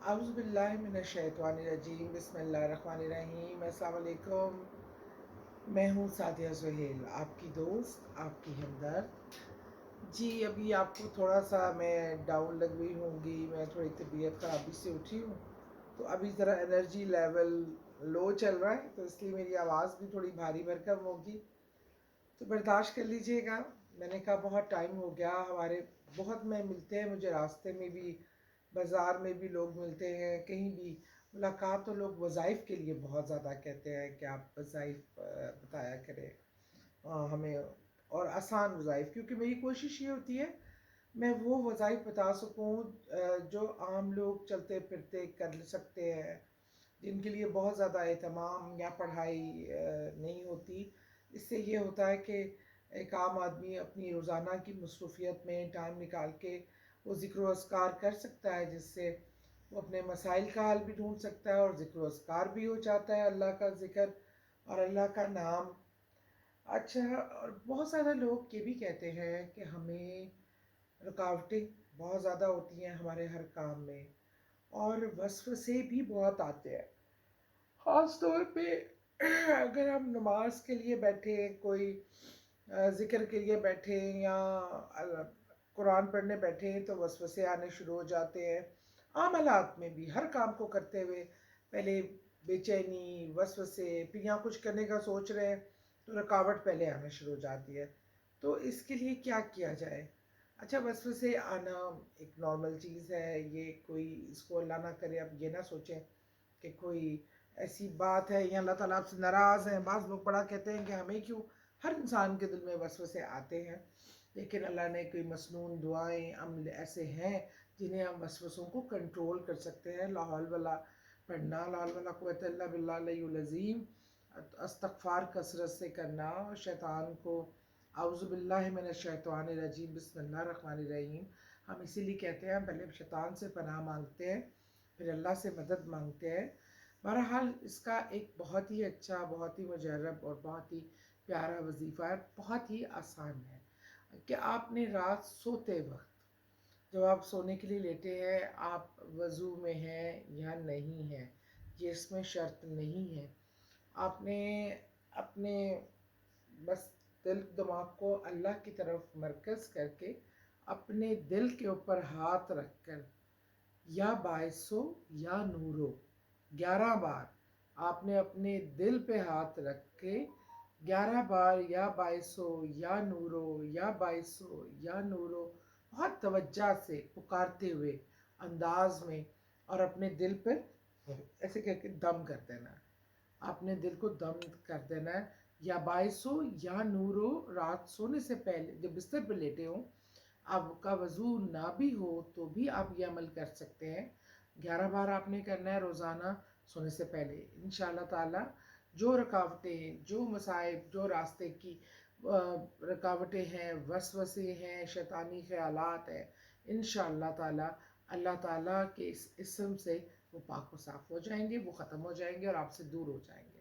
اعوذ باللہ من الشیطان الرجیم بسم اللہ الرحمن الرحیم۔ السلام علیکم، میں ہوں سعدیہ سہیل، آپ کی دوست، آپ کی ہمدرد۔ جی ابھی آپ کو تھوڑا سا میں ڈاؤن لگ رہی ہوں گی، میں تھوڑی طبیعت خرابی سے اٹھی ہوں، تو ابھی ذرا انرجی لیول لو چل رہا ہے، تو اس لیے میری آواز بھی تھوڑی بھاری بھرکم ہوگی، تو برداشت کر لیجئے گا۔ میں نے کہا بہت ٹائم ہو گیا، ہمارے بہت میں ملتے ہیں، مجھے راستے میں بھی، بازار میں بھی لوگ ملتے ہیں، کہیں بھی ملاقات، تو لوگ وظائف کے لیے بہت زیادہ کہتے ہیں کہ آپ وظائف بتایا کریں ہمیں، اور آسان وظائف، کیونکہ میری کوشش یہ ہوتی ہے میں وہ وظائف بتا سکوں جو عام لوگ چلتے پھرتے کر سکتے ہیں، جن کے لیے بہت زیادہ اہتمام یا پڑھائی نہیں ہوتی۔ اس سے یہ ہوتا ہے کہ ایک عام آدمی اپنی روزانہ کی مصروفیت میں ٹائم نکال کے وہ ذکر و اذکار کر سکتا ہے، جس سے وہ اپنے مسائل کا حل بھی ڈھونڈ سکتا ہے، اور ذکر و اذکار بھی ہو جاتا ہے، اللہ کا ذکر اور اللہ کا نام۔ اچھا، اور بہت زیادہ لوگ یہ بھی کہتے ہیں کہ ہمیں رکاوٹیں بہت زیادہ ہوتی ہیں ہمارے ہر کام میں، اور وسوسے بھی بہت آتے ہیں، خاص طور پہ اگر ہم نماز کے لیے بیٹھے، کوئی ذکر کے لیے بیٹھے، یا قرآن پڑھنے بیٹھے، تو وسوسے آنے شروع ہو جاتے ہیں۔ عام حالات میں بھی ہر کام کو کرتے ہوئے پہلے بے چینی، وسوسے، پھر یہاں کچھ کرنے کا سوچ رہے ہیں تو رکاوٹ پہلے آنا شروع ہو جاتی ہے۔ تو اس کے لیے کیا کیا جائے؟ اچھا، وسوسے آنا ایک نارمل چیز ہے، یہ کوئی اس کو اللہ نہ کرے اب یہ نہ سوچیں کہ کوئی ایسی بات ہے یا اللہ تعالیٰ آپ سے ناراض ہیں۔ بعض لوگ بڑا کہتے ہیں کہ ہمیں کیوں، ہر انسان کے دل میں وسوسے آتے ہیں، لیکن اللہ نے کوئی مسنون دعائیں، عمل ایسے ہیں جنہیں ہم وسوسوں کو کنٹرول کر سکتے ہیں۔ لا حول ولا پڑھنا، لا حول ولا قوت الا باللہ العلی العظیم، استغفار کثرت سے کرنا، اور شیطان کو اعوذ باللہ من الشیطان الرجیم بسم اللہ الرحمن الرحیم، ہم اسی لیے کہتے ہیں پہلے شیطان سے پناہ مانگتے ہیں، پھر اللہ سے مدد مانگتے ہیں۔ بہرحال اس کا ایک بہت ہی اچھا، بہت ہی مجرب اور بہت ہی پیارا وظیفہ ہے، بہت ہی آسان ہے، کہ آپ نے رات سوتے وقت، جب آپ سونے کے لیے لیٹے ہیں، آپ وضو میں ہیں یا نہیں ہیں، یہ اس میں شرط نہیں ہے، آپ نے اپنے بس دل دماغ کو اللہ کی طرف مرکز کر کے اپنے دل کے اوپر ہاتھ رکھ کر، یا باعثو یا نورو، 11 بار آپ نے اپنے دل پہ ہاتھ رکھ کے 11 بار یا باعثو یا نورو، یا باعثو یا نورو، بہت توجہ سے پکارتے ہوئے انداز میں، اور اپنے دل پہ ایسے کہہ کے دم کر دینا ہے، آپ نے دل کو دم کر دینا ہے۔ یا باعثو یا نورو، رات سونے سے پہلے جب بستر پہ لیٹے ہوں، آپ کا وضو نہ بھی ہو تو بھی آپ یہ عمل کر سکتے ہیں۔ 11 بار آپ نے کرنا ہے روزانہ سونے سے پہلے۔ انشاءاللہ تعالی جو رکاوٹیں، جو مصائب، جو راستے کی رکاوٹیں ہیں، وسوسے ہیں، شیطانی خیالات ہیں، انشاءاللہ تعالی اللہ تعالیٰ کے اس اسم سے وہ پاک و صاف ہو جائیں گے، وہ ختم ہو جائیں گے اور آپ سے دور ہو جائیں گے۔